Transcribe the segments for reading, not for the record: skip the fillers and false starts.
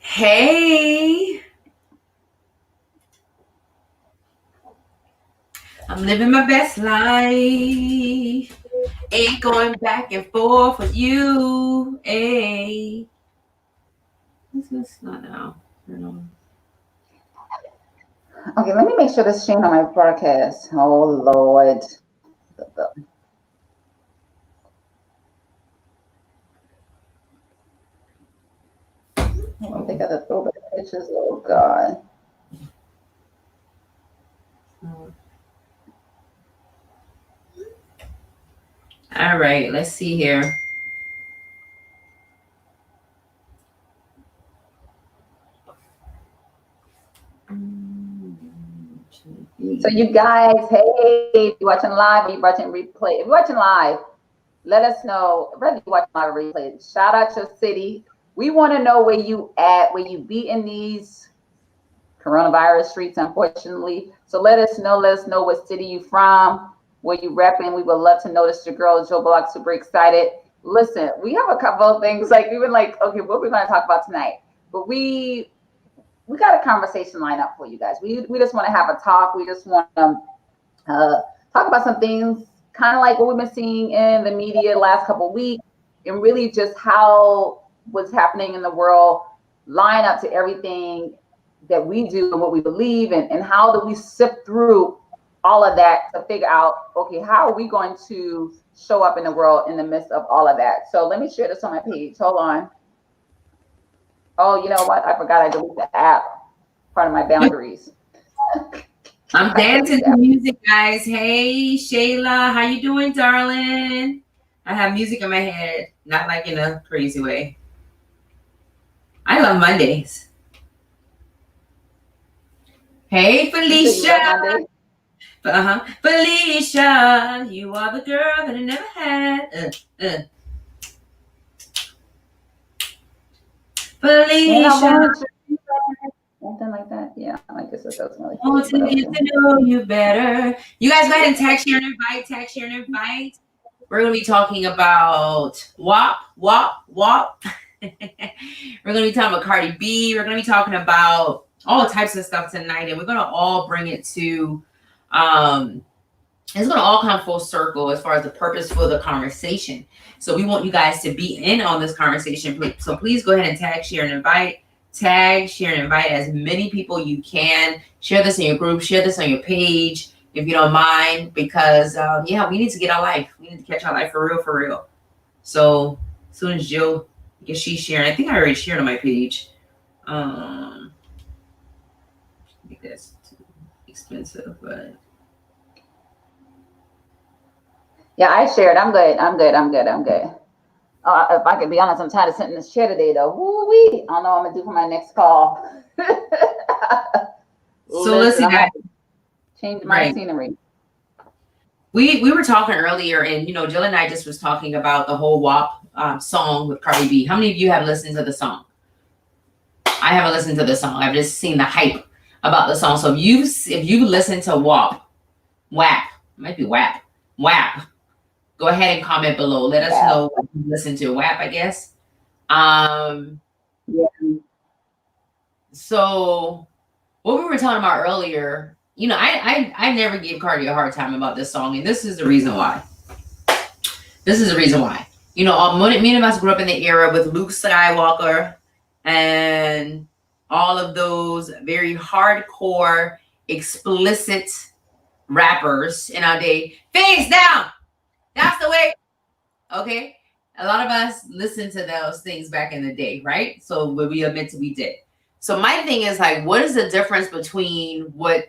Hey, I'm living my best life. Ain't going back and forth with you. Hey, this not now. Okay, let me make sure this sharing on my broadcast. Oh Lord. I don't think I got to throw back pictures. Oh God. All right, let's see here. So you guys, hey, if you're watching live or you're watching replay, if you're watching live, let us know. Whether you watch my replay, shout out your city. We want to know where you at, where you be in these coronavirus streets, unfortunately. So let us know. Let us know what city you from, where you repping. We would love to know. This your girl, Joe Bulluck, super excited. Listen, we have a couple of things like we were like, okay, what we're going to talk about tonight? But we got a conversation lined up for you guys. We just want to have a talk. We just want to talk about some things, kind of like what we've been seeing in the media the last couple of weeks, and really just how what's happening in the world line up to everything that we do and what we believe, and how do we sift through all of that to figure out, okay, how are we going to show up in the world in the midst of all of that? So let me share this on my page. Hold on. Oh, you know what? I forgot I deleted the app. Part of my boundaries. I'm dancing to music, guys. Hey, Shayla, how you doing, darling? I have music in my head, not like in a crazy way. I love Mondays. Hey, Felicia. Felicia, you are the girl that I never had. Felicia. Something like that. Yeah, I guess it doesn't really. I want to get to know you better. You guys go ahead and tag, share, and invite. Tag, share, and invite. We're going to be talking about WAP. We're going to be talking about Cardi B. We're going to be talking about all types of stuff tonight, and we're going to all bring it to it's going to all come full circle as far as the purpose for the conversation. So we want you guys to be in on this conversation. So please go ahead and tag, share, and invite. Tag, share, and invite as many people you can. Share this in your group. Share this on your page if you don't mind, because we need to get our life. We need to catch our life for real. So as soon as Jill, I guess she's sharing. I think I already shared on my page. I think that's too expensive, but yeah, I shared. I'm good. If I could be honest, I'm tired of sitting in this chair today, though. Woo-wee. I don't know what I'm gonna do for my next call. So listen, guys. Change my scenery. We were talking earlier, and Jill and I just was talking about the whole WAP song with Cardi B. How many of you have listened to the song? I haven't listened to the song. I've just seen the hype about the song. So if you listen to WAP, it might be WAP. Go ahead and comment below. Let us know what you listen to. WAP, I guess. Yeah. So what we were talking about earlier, I never gave Cardi a hard time about this song, and this is the reason why. Many of us grew up in the era with Luke Skywalker and all of those very hardcore, explicit rappers in our day. Face down! That's the way. Okay. A lot of us listened to those things back in the day, right? So what we admit we did. So my thing is like, what is the difference between what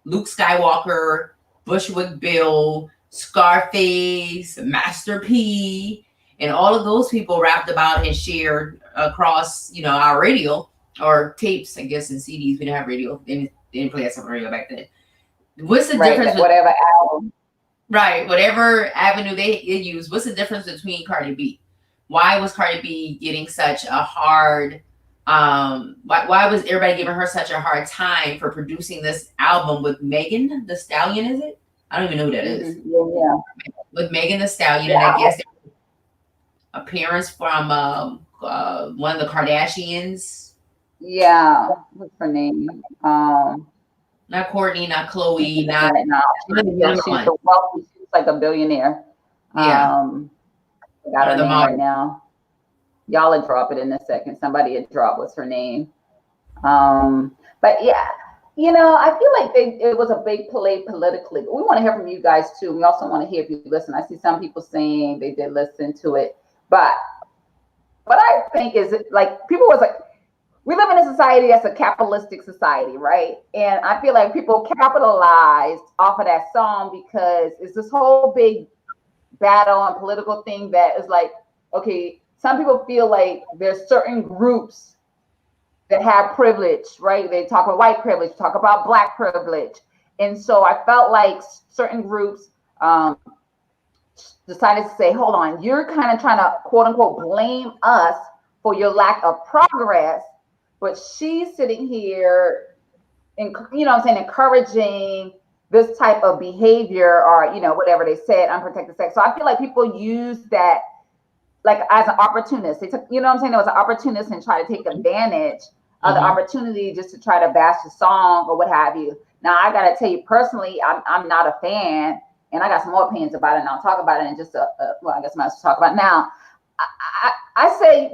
Luke Skywalker, Bushwick Bill, Scarface, Master P, and all of those people rapped about and shared across, our radio or tapes, I guess, and CDs. We didn't have radio. They didn't play us on radio back then. What's the difference? Whatever album. Right, whatever avenue they use. What's the difference between Cardi B? Why was Cardi B getting such a hard? Why was everybody giving her such a hard time for producing this album with Megan Thee Stallion? Is it? I don't even know who that is. Yeah. With Megan Thee Stallion, and I guess appearance from one of the Kardashians. Yeah, what's her name? Not Courtney, not Chloe, not Right now, one of the yeah, younger she's ones. the wealthy. She's like a billionaire. Yeah, Forgot one her of the name right models. now. Y'all will drop it in a second. Somebody would drop what's her name. But yeah, I feel like it was a big play politically. But we want to hear from you guys too. We also want to hear if you listen. I see some people saying they did listen to it, but what I think is like people was like, we live in a society that's a capitalistic society, right? And I feel like people capitalized off of that song because it's this whole big battle and political thing that is like, okay, some people feel like there's certain groups that have privilege, right? They talk about white privilege, talk about black privilege. And so I felt like certain groups decided to say, hold on, you're kind of trying to quote unquote blame us for your lack of progress. But she's sitting here and I'm saying, encouraging this type of behavior or whatever they said, unprotected sex. So I feel like people use that like as an opportunist. They took, what I'm saying, there was an opportunist and try to take advantage of the opportunity just to try to bash the song or what have you. Now I gotta tell you personally, I'm not a fan, and I got some more opinions about it, and I'll talk about it in just well, I guess I'm not to talk about it now. I say,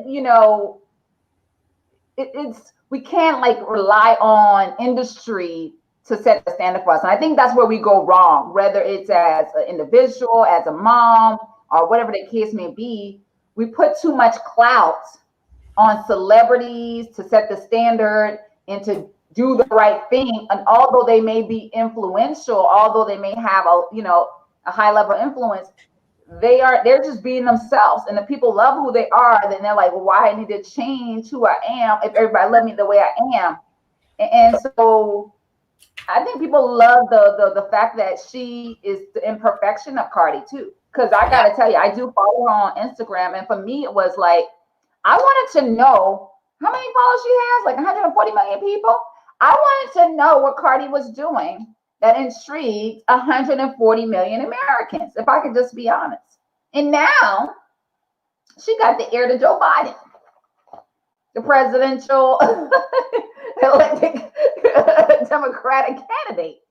it's we can't like rely on industry to set the standard for us. And I think that's where we go wrong, whether it's as an individual, as a mom, or whatever the case may be. We put too much clout on celebrities to set the standard and to do the right thing. And although they may be influential, although they may have a high level of influence, they're just being themselves, and the people love who they are. Then they're like, well, why I need to change who I am if everybody love me the way I am? And so I think people love the fact that she is the imperfection of Cardi too. Because I gotta tell you, I do follow her on Instagram, and for me, it was like I wanted to know how many followers she has, like 140 million people. I wanted to know what Cardi was doing that intrigued 140 million Americans, if I could just be honest. And now she got the ear to Joe Biden, the presidential elected Democratic candidate.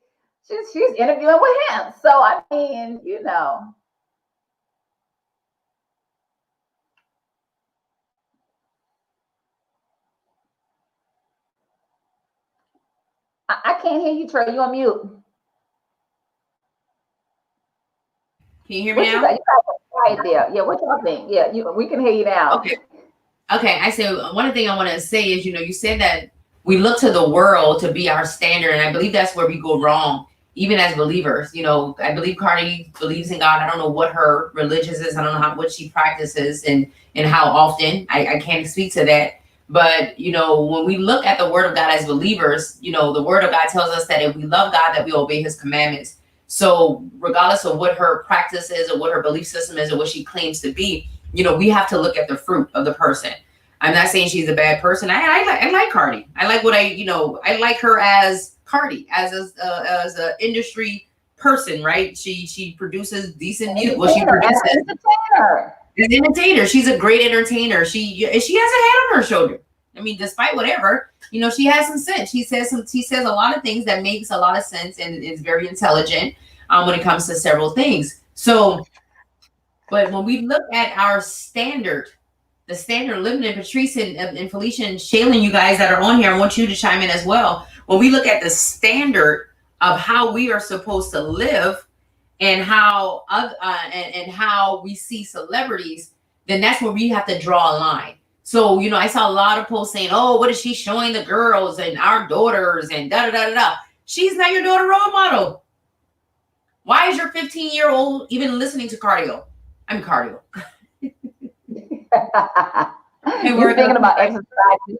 She's interviewing with him. So I mean, I can't hear you, Trey. You on mute. Can you hear What me you now? got? You got quiet there. Yeah, what y'all think? Yeah, we can hear you now. Okay. Okay. I said one thing I want to say is, you said that we look to the world to be our standard, and I believe that's where we go wrong, even as believers. I believe Cardi believes in God. I don't know what her religious is. I don't know what she practices and how often. I can't speak to that. But when we look at the Word of God as believers, the Word of God tells us that if we love God, that we obey His commandments. So regardless of what her practice is or what her belief system is or what she claims to be, we have to look at the fruit of the person. I'm not saying she's a bad person. I like Cardi. I like I like her as Cardi, as a industry person, right? She produces decent music. Well, she produces an entertainer. She's a great entertainer. She has a head on her shoulder. I mean, despite whatever, she has some sense. She says a lot of things that makes a lot of sense and is very intelligent when it comes to several things. So, but when we look at our standard, the standard living, and Patrice and Felicia and Shaylin, you guys that are on here, I want you to chime in as well. When we look at the standard of how we are supposed to live and how and how we see celebrities, then that's where we have to draw a line. So, I saw a lot of posts saying, oh, what is she showing the girls and our daughters and da da da da da. She's not your daughter role model. Why is your 15-year-old even listening to cardio? I'm cardio. And we're thinking about exercise.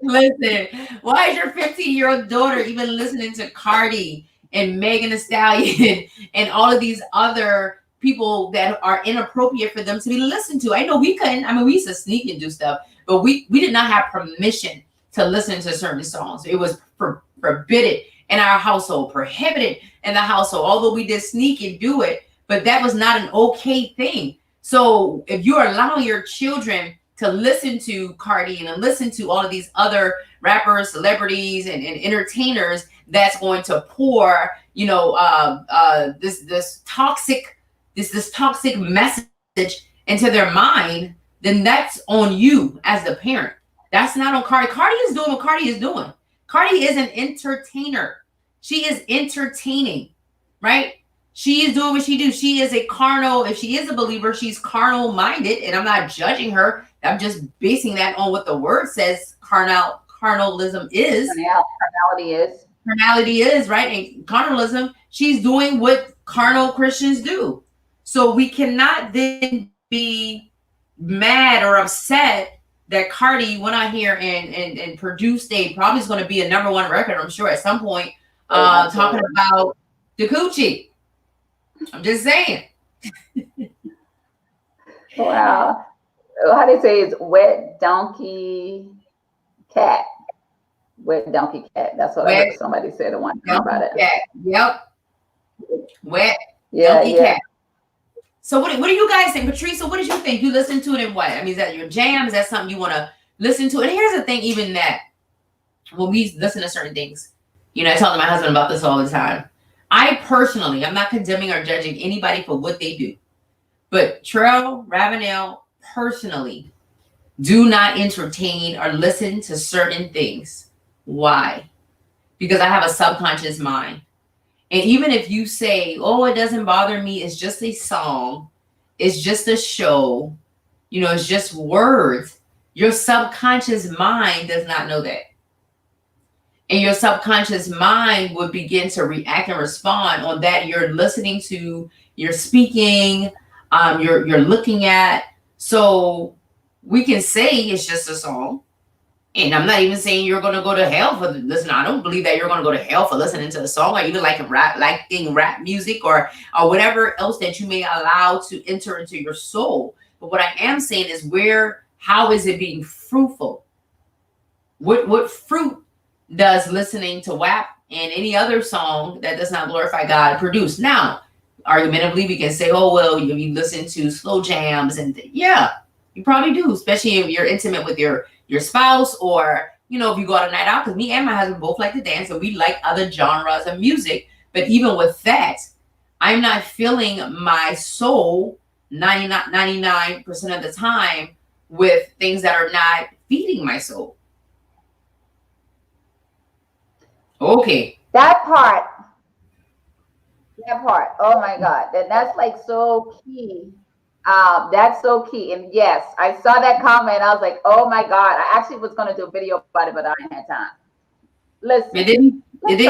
Listen, why is your 15-year-old daughter even listening to Cardi and Megan Thee Stallion and all of these other people that are inappropriate for them to be listened to? I know we couldn't. I mean, we used to sneak and do stuff, but we did not have permission to listen to certain songs. It was forbidden in our household, prohibited in the household, although we did sneak and do it, but that was not an okay thing. So if you're allowing your children to listen to Cardi and listen to all of these other rappers, celebrities, and entertainers that's going to pour, this toxic message into their mind, then that's on you as the parent. That's not on Cardi. Cardi is doing what Cardi is doing. Cardi is an entertainer. She is entertaining, right? She is doing what she do. She is a carnal. If she is a believer, she's carnal minded, and I'm not judging her. I'm just basing that on what the word says. Carnalism is. Carnality is, right. And carnalism. She's doing what carnal Christians do. So we cannot then be mad or upset that Cardi went out here and produced probably is going to be a #1 record, I'm sure, at some point, talking about the coochie. I'm just saying. Wow. How they say it's wet donkey cat. Wet donkey cat. That's what I heard somebody say the one time about it. Cat. Yep. Wet donkey cat. So what do you guys think? Patrice, what did you think? You listened to it and what? I mean, is that your jam? Is that something you want to listen to? And here's the thing, even that when we listen to certain things, I talk to my husband about this all the time. I personally, I'm not condemning or judging anybody for what they do. But Treal Ravenel personally do not entertain or listen to certain things. Why? Because I have a subconscious mind. And even if you say, oh, it doesn't bother me, it's just a song, it's just a show, it's just words, your subconscious mind does not know that. And your subconscious mind would begin to react and respond on that you're listening to, you're speaking, you're looking at. So we can say it's just a song. And I'm not even saying you're going to go to hell for listening. I don't believe that you're going to go to hell for listening to the song, or even like rap music or whatever else that you may allow to enter into your soul. But what I am saying is how is it being fruitful? What fruit does listening to WAP and any other song that does not glorify God produce? Now, argumentatively, we can say, oh, well, you listen to slow jams and yeah, you probably do, especially if you're intimate with your spouse, or if you go out a night out, because me and my husband both like to dance and we like other genres of music. But even with that, I'm not filling my soul 99% of the time with things that are not feeding my soul. Okay. That part. Oh my God. That's like so key. That's so key. And yes, I saw that comment. I was like, oh my God. I actually was going to do a video about it, but I didn't have time. Listen. It didn't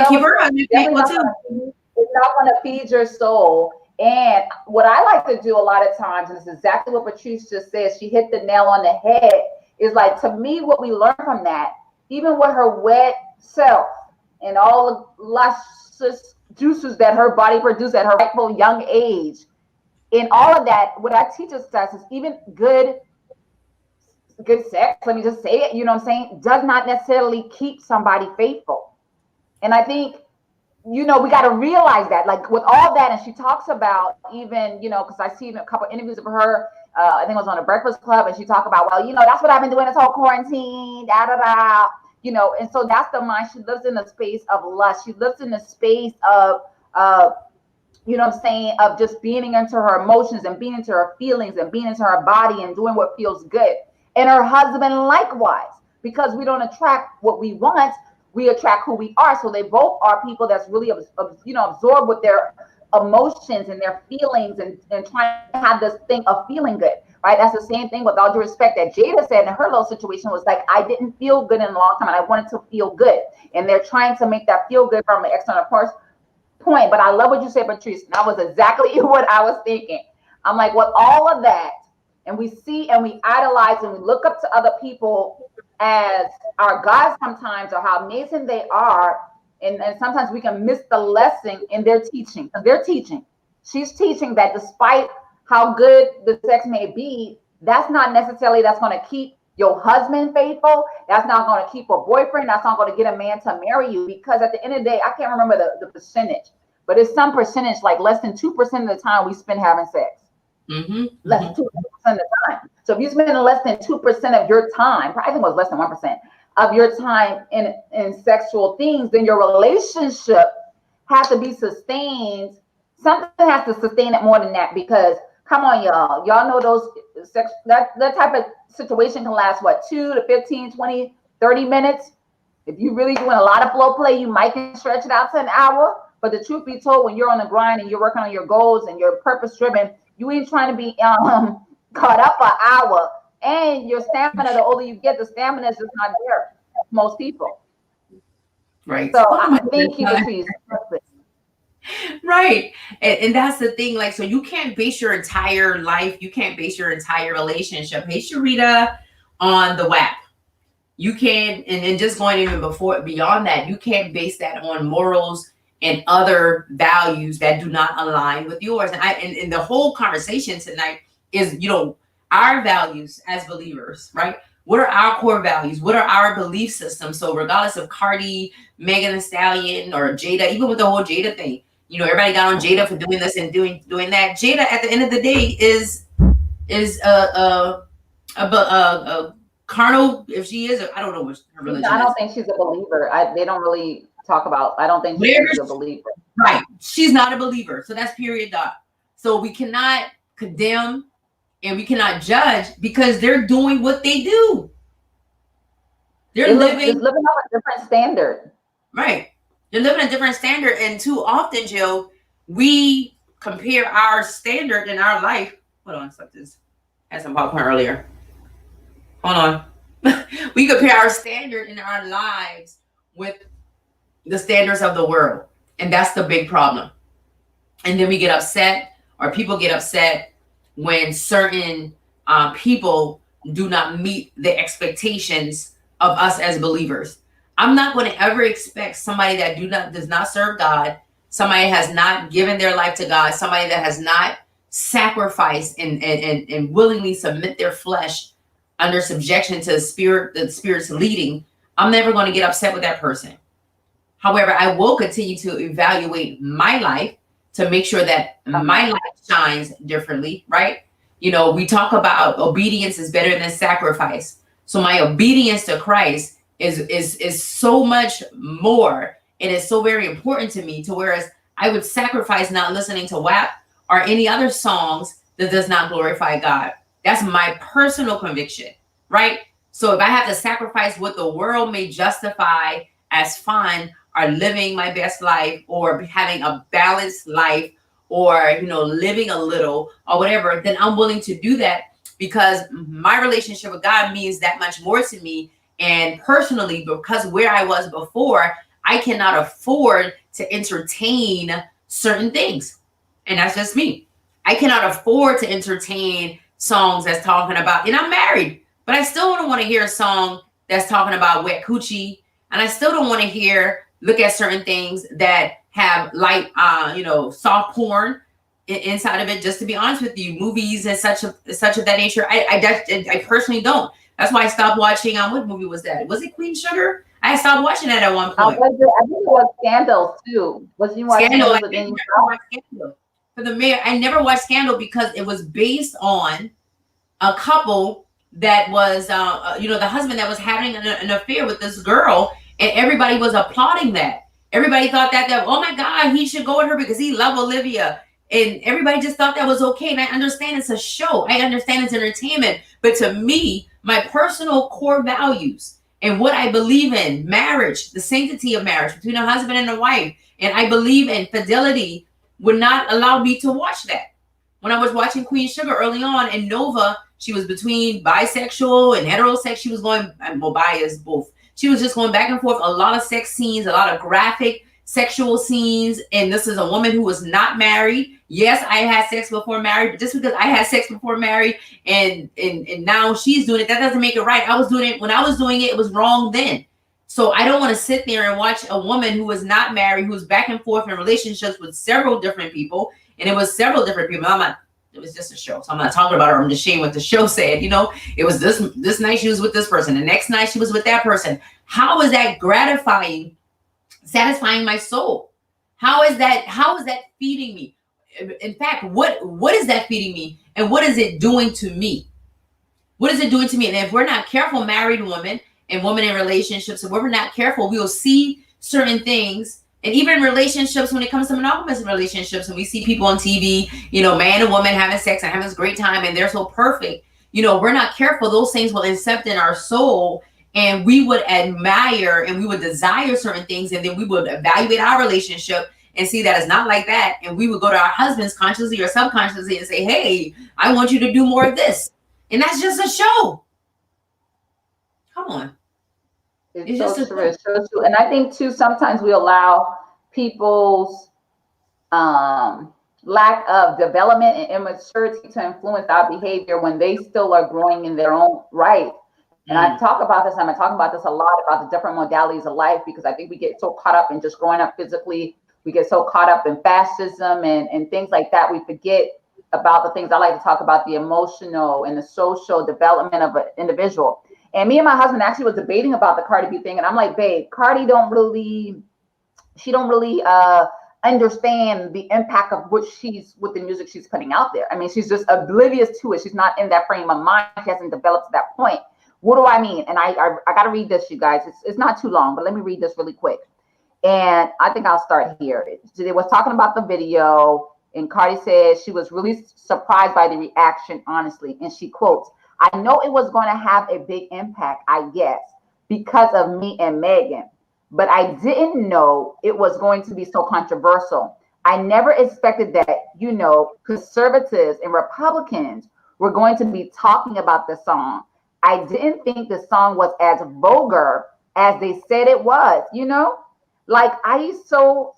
keep her on your people too. It's not going to feed your soul. And what I like to do a lot of times, and it's exactly what Patrice just said, she hit the nail on the head, is like, to me, what we learn from that, even with her wet self and all the luscious juices that her body produced at her rightful young age, in all of that, what I teach us is even good sex, let me just say it, what I'm saying, does not necessarily keep somebody faithful. And I think, we got to realize that, like with all that, and she talks about even, because I see a couple of interviews of her, I think it was on a Breakfast Club, and she talked about, well, that's what I've been doing this whole quarantine, and so that's the mind. She lives in a space of lust. She lives in a space of of just being into her emotions and being into her feelings and being into her body and doing what feels good. And her husband likewise, because we don't attract what we want, we attract who we are. So they both are people that's really, absorbed with their emotions and their feelings and trying to have this thing of feeling good, right? That's the same thing, with all due respect, that Jada said in her little situation, was like, I didn't feel good in a long time and I wanted to feel good. And they're trying to make that feel good from an external point. But I love what you said, Patrice. And that was exactly what I was thinking. I'm like, with all of that, and we see and we idolize and we look up to other people as our gods sometimes, or how amazing they are. And sometimes we can miss the lesson in their teaching. She's teaching that despite how good the sex may be, that's not necessarily that's going to keep your husband faithful. That's not going to keep a boyfriend. That's not going to get a man to marry you. Because at the end of the day, I can't remember the percentage, but it's some percentage, like less than 2% of the time we spend having sex. Less than 2% of the time. So if you're spending less than 2% of your time, I think it was less than 1% of your time in sexual things, then your relationship has to be sustained. Something has to sustain it more than that, because come on, y'all know those that type of situation can last what, 2 to 15, 20, 30 minutes. If you're really doing a lot of flow play, you might can stretch it out to an hour. But the truth be told, when you're on the grind and you're working on your goals and you're purpose driven, you ain't trying to be caught up an hour. And your stamina, the older you get, the stamina is just not there. Most people. Right. So I thank you, Latrice. Right. And that's the thing. Like, so you can't base your entire life, you can't base your entire relationship, hey Sharita, on the WAP. You can't, and just going even beyond that, you can't base that on morals and other values that do not align with yours. And the whole conversation tonight is, our values as believers, right? What are our core values? What are our belief systems? So regardless of Cardi, Megan Thee Stallion, or Jada, even with the whole Jada thing, everybody got on Jada for doing this and doing that. Jada, at the end of the day, is a carnal, if she is, I don't know what her religion is. I don't think she's a believer. They don't really talk about, I don't think she's a believer. Right. She's not a believer. So that's period dot. So we cannot condemn and we cannot judge because they're doing what they do. They're living up a different standard. Right. They're living a different standard. And too often, Jill, we compare our standard in our life. Hold on, stop this. I had some popcorn earlier. Hold on. We compare our standard in our lives with the standards of the world. And that's the big problem. And then we get upset, or people get upset when certain people do not meet the expectations of us as believers. I'm not going to ever expect somebody that does not serve God, somebody that has not given their life to God, somebody that has not sacrificed and willingly submit their flesh under subjection to the Spirit's leading. I'm never going to get upset with that person. However, I will continue to evaluate my life to make sure that my life shines differently, right? We talk about obedience is better than sacrifice. So my obedience to Christ is so much more, and it's so very important to me, to whereas I would sacrifice not listening to WAP or any other songs that does not glorify God. That's my personal conviction, right? So if I have to sacrifice what the world may justify as fun, or living my best life, or having a balanced life, or living a little or whatever, then I'm willing to do that because my relationship with God means that much more to me. And personally, because where I was before, I cannot afford to entertain certain things. And that's just me. I cannot afford to entertain songs that's talking about, and I'm married, but I still don't want to hear a song that's talking about wet coochie. And I still don't want to look at certain things that have light, soft porn inside of it. Just to be honest with you, movies and such of that nature, I personally don't. That's why I stopped watching. What movie was that? Was it Queen Sugar? I stopped watching that at one point. I think it was Scandal too. Was you watching Scandal? For the mayor, I never watched Scandal because it was based on a couple that was, the husband that was having an affair with this girl, and everybody was applauding that. Everybody thought that oh my God, he should go with her because he loved Olivia. And everybody just thought that was okay. And I understand it's a show. I understand it's entertainment. But to me, my personal core values and what I believe in, marriage, the sanctity of marriage between a husband and a wife, and I believe in fidelity, would not allow me to watch that. When I was watching Queen Sugar early on, and Nova, she was between bisexual and heterosexual. She was going, biased both. She was just going back and forth, a lot of sex scenes, a lot of graphic sexual scenes. And this is a woman who was not married. Yes, I had sex before married, but just because I had sex before married and now she's doing it, that doesn't make it right. I was doing it when I was doing it, it was wrong then. So I don't want to sit there and watch a woman who was not married, who's back and forth in relationships with several different people. And it was several different people. It was just a show. So I'm not talking about her. I'm just sharing what the show said. It was this night she was with this person. The next night she was with that person. How is that gratifying, satisfying my soul? How is that feeding me? in fact, what is that feeding me, and what is it doing to me? What is it doing to me? And if we're not careful, married women and women in relationships, if we're not careful, we will see certain things. And even relationships, when it comes to monogamous relationships, and we see people on TV, man and woman having sex and having this great time, and they're so perfect. We're not careful, those things will incept in our soul, and we would admire and we would desire certain things, and then we would evaluate our relationship and see that it's not like that. And we would go to our husbands consciously or subconsciously and say, hey, I want you to do more of this. And that's just a show. Come on. It's so true. It's so true. And I think too, sometimes we allow people's lack of development and immaturity to influence our behavior when they still are growing in their own right. And I talk about this, I'm talking about this a lot, about the different modalities of life, because I think we get so caught up in just growing up physically. We get so caught up in fascism and things like that. We forget about the things I like to talk about, the emotional and the social development of an individual. And me and my husband actually was debating about the Cardi B thing. And I'm like, babe, Cardi don't really understand the impact of with the music she's putting out there. I mean, she's just oblivious to it. She's not in that frame of mind. She hasn't developed to that point. What do I mean? And I got to read this, you guys. It's not too long, but let me read this really quick. And I think I'll start here. It was talking about the video, and Cardi said she was really surprised by the reaction, honestly. And she quotes, I know it was going to have a big impact, I guess, because of me and Megan, but I didn't know it was going to be so controversial. I never expected that, conservatives and Republicans were going to be talking about the song. I didn't think the song was as vulgar as they said it was, Like I'm so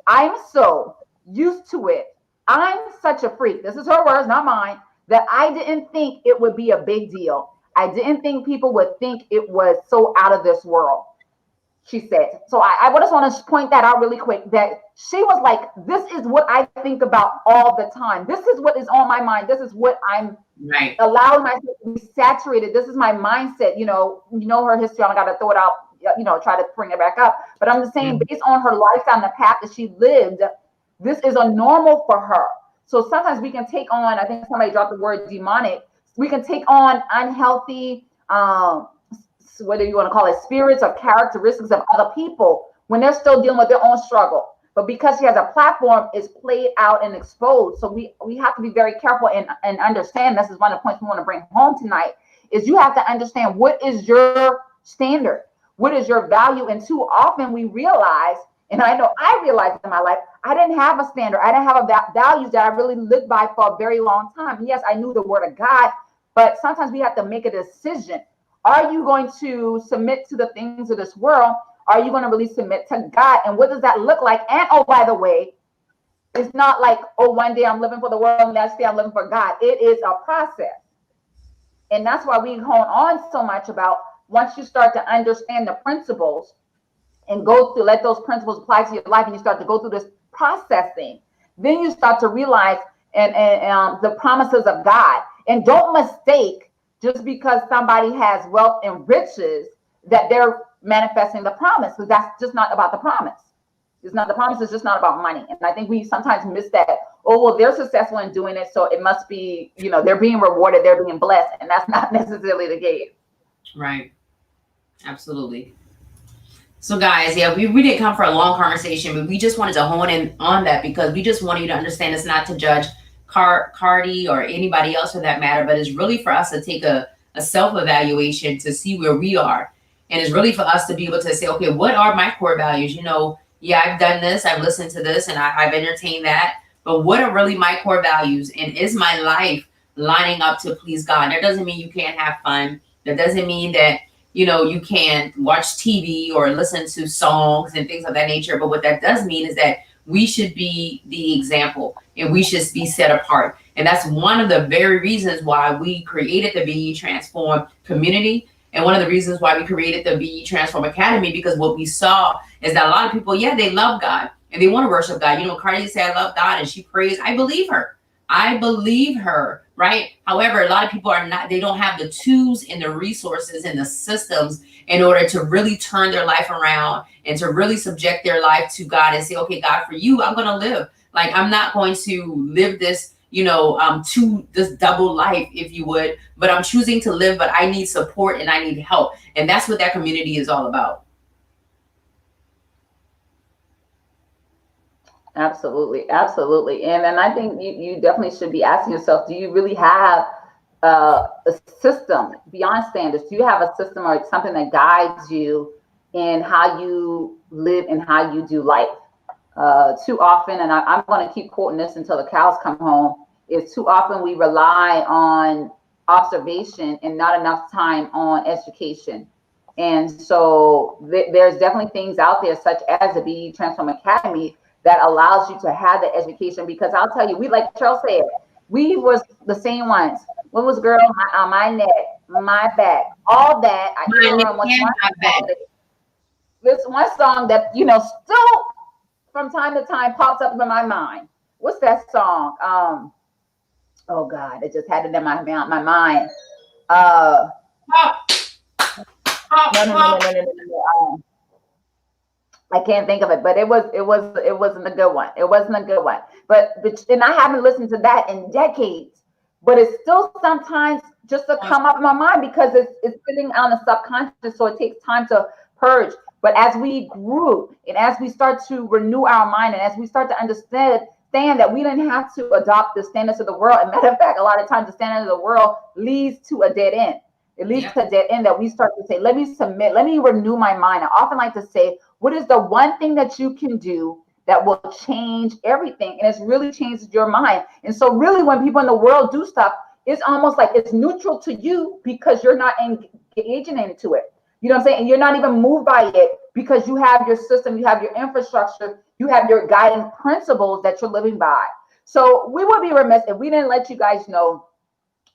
used to it. I'm such a freak. This is her words, not mine, that I didn't think it would be a big deal. I didn't think people would think it was so out of this world, she said. So I just want to point that out really quick, that she was like, this is what I think about all the time. This is what is on my mind. This is what I'm allowing myself to be saturated. This is my mindset. Her history. I got to throw it out, try to bring it back up. But I'm just saying, based on her lifestyle and the path that she lived, this is a normal for her. So sometimes we can take on, I think somebody dropped the word demonic, we can take on unhealthy, whether you want to call it spirits or characteristics of other people when they're still dealing with their own struggle. But because she has a platform, it's played out and exposed. So we have to be very careful and understand, this is one of the points we want to bring home tonight, is you have to understand what is your standard, what is your value. And too often we realize, and I know I realized in my life, I didn't have a standard. I didn't have values that I really lived by for a very long time. Yes, I knew the word of God, but sometimes we have to make a decision. Are you going to submit to the things of this world? Are you going to really submit to God? And what does that look like? And oh, by the way, it's not like, oh, one day I'm living for the world and next day I'm living for God. It is a process. And that's why we hone on so much about, once you start to understand the principles and go through, let those principles apply to your life, and you start to go through this processing, then you start to realize and the promises of God. And don't mistake, just because somebody has wealth and riches, that they're manifesting the promise, because that's just not about the promise. It's not, the promise is just not about money. And I think we sometimes miss that. Oh, well, they're successful in doing it, so it must be, they're being rewarded, they're being blessed. And that's not necessarily the case. Right. Absolutely. So guys, yeah, we didn't come for a long conversation, but we just wanted to hone in on that, because we just want you to understand it's not to judge Cardi or anybody else for that matter, but it's really for us to take a self-evaluation to see where we are. And it's really for us to be able to say, okay, what are my core values? Yeah, I've done this, I've listened to this, and I've entertained that, but what are really my core values? And is my life lining up to please God? That doesn't mean you can't have fun. That doesn't mean that you can't watch TV or listen to songs and things of that nature. But what that does mean is that we should be the example, and we should be set apart. And that's one of the very reasons why we created the Be Transform community. And one of the reasons why we created the Be Transform Academy, because what we saw is that a lot of people, yeah, they love God and they want to worship God. Cardi said, I love God, and she prays. I believe her. Right? However, a lot of people they don't have the tools and the resources and the systems in order to really turn their life around and to really subject their life to God and say, okay, God, for you, I'm going to live. Like, I'm not going to live this, to this double life, if you would, but I'm choosing to live, but I need support and I need help. And that's what that community is all about. Absolutely, absolutely. And I think you definitely should be asking yourself, do you really have a system beyond standards? Do you have a system or something that guides you in how you live and how you do life? Too often, and I'm going to keep quoting this until the cows come home, is too often we rely on observation and not enough time on education. And so there's definitely things out there, such as the BE Transform Academy, that allows you to have the education. Because I'll tell you, we, like Charles said, we was the same ones. When was girl on my neck, my back, all that. I even remember one song that still from time to time pops up in my mind. What's that song? Oh God, it just had it in my mind. No. I can't think of it, but it wasn't a good one. It wasn't a good one. But and I haven't listened to that in decades. But it's still sometimes just to come up in my mind because it's sitting on the subconscious, so it takes time to purge. But as we grew and as we start to renew our mind and as we start to understand that we didn't have to adopt the standards of the world. And matter of fact, a lot of times the standard of the world leads to a dead end. It leads to a dead end that we start to say, let me submit, let me renew my mind. I often like to say, what is the one thing that you can do that will change everything? And it's really changed your mind. And so really when people in the world do stuff, it's almost like it's neutral to you because you're not engaging into it. You know what I'm saying? And you're not even moved by it because you have your system, you have your infrastructure, you have your guiding principles that you're living by. So we would be remiss if we didn't let you guys know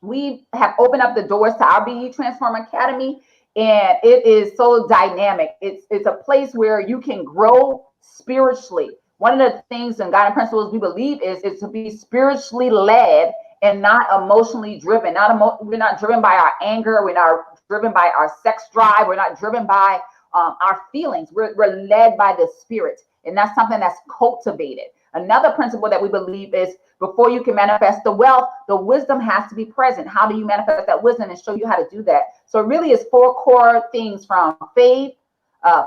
we have opened up the doors to our BE Transform Academy, and it is so dynamic. It's a place where you can grow spiritually. One of the things and guiding principles we believe is to be spiritually led and not emotionally driven. We're not driven by our anger. We're not driven by our sex drive. We're not driven by our feelings. We're led by the Spirit, and that's something that's cultivated. Another principle that we believe is before you can manifest the wealth, the wisdom has to be present. How do you manifest that wisdom and show you how to do that? So it really is 4 core things from faith,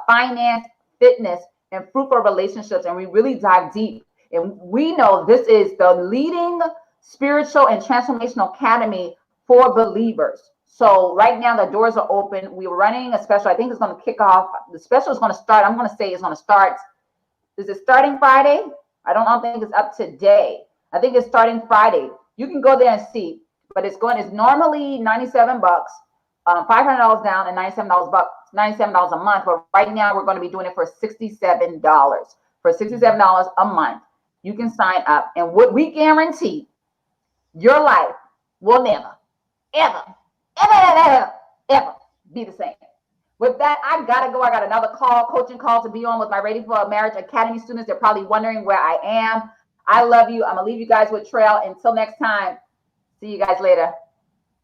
finance, fitness, and fruitful relationships. And we really dive deep. And we know this is the leading spiritual and transformational academy for believers. So right now the doors are open. We're running a special. I think it's going to kick off. The special is going to start. I'm going to say it's going to start. Is it starting Friday? I don't think it's up today. I think it's starting Friday. You can go there and see, but it's normally $97, $500 down and $97 a month. But right now we're going to be doing it for $67. For $67 a month, you can sign up, and what we guarantee, your life will never, ever, ever, ever, ever be the same. With that, I gotta go. I got another coaching call to be on with my Ready for Marriage Academy students. They're probably wondering where I am. I love you. I'm gonna leave you guys with Trail. Until next time, see you guys later.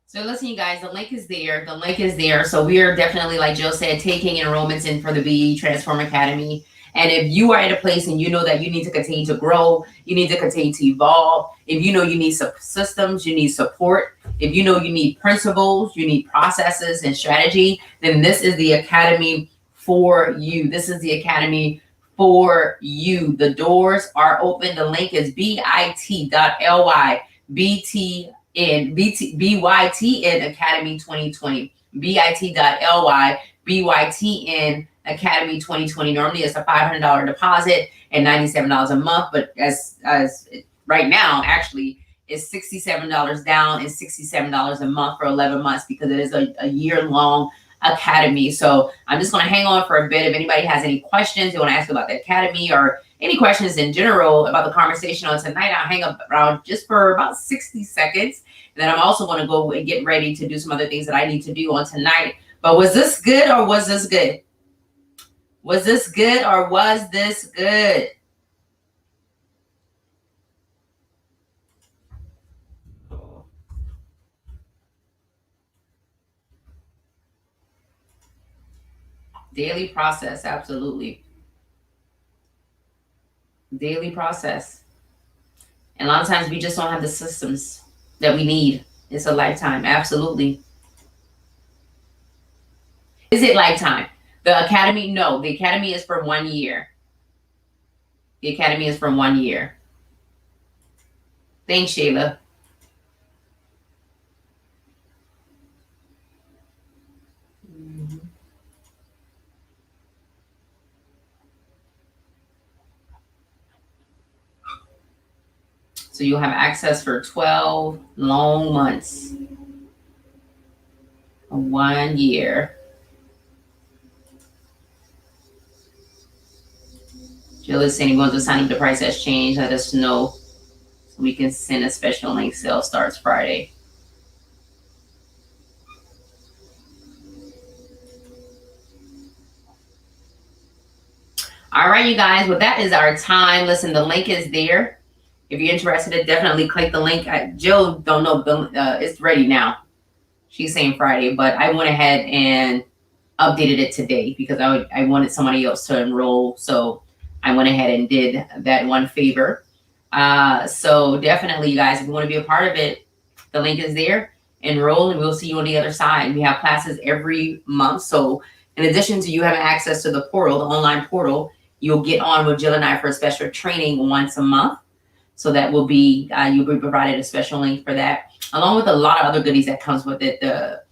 So listen, you guys, the link is there. The link is there. So we are definitely, like Jill said, taking enrollments in for the BE Transform Academy. And if you are at a place and you know that you need to continue to grow, you need to continue to evolve, if you know you need systems, you need support, if you know you need principles, you need processes and strategy, then this is the academy for you. This is the academy for you. The doors are open. The link is bit.ly, BYTN Academy 2020, bit.ly, BYTN Academy 2020. Normally it's a $500 deposit and $97 a month, but as right now, actually, it's $67 down and $67 a month for 11 months because it is a year-long academy. So I'm just going to hang on for a bit. If anybody has any questions they want to ask about the academy or any questions in general about the conversation on tonight, I'll hang up around just for about 60 seconds. And then I'm also going to go and get ready to do some other things that I need to do on tonight. But was this good or was this good? Was this good or was this good? Daily process, absolutely. Daily process. And a lot of times we just don't have the systems that we need. It's a lifetime. Absolutely. Is it lifetime? The academy? No, the academy is for 1 year. The academy is for 1 year. Thanks, Shayla. So you'll have access for 12 long months. 1 year. Jill is saying, going to sign up, the price has changed. Let us know so we can send a special link. Sale starts Friday. All right, you guys. Well, that is our time. Listen, the link is there. If you're interested, definitely click the link. Jill don't know. It's ready now. She's saying Friday, but I went ahead and updated it today because I wanted somebody else to enroll. So I went ahead and did that one favor. So definitely, you guys, if you want to be a part of it, the link is there. Enroll, and we'll see you on the other side. We have classes every month. So in addition to you having access to the portal, the online portal, you'll get on with Jill and I for a special training once a month. So that will be, you'll be provided a special link for that, along with a lot of other goodies that comes with it. The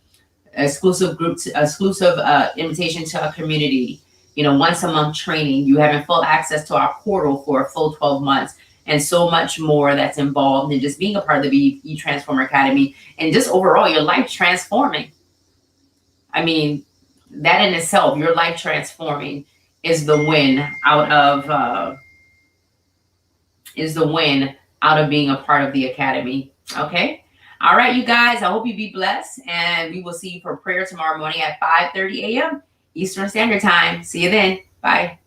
exclusive groups, exclusive invitation to our community, once a month training, you having full access to our portal for a full 12 months, and so much more that's involved in just being a part of the E-Transformer Academy, and just overall your life transforming. I mean, that in itself, your life transforming is the win out of being a part of the Academy. Okay. All right, you guys, I hope you be blessed, and we will see you for prayer tomorrow morning at 5:30 a.m. Eastern Standard Time. See you then. Bye.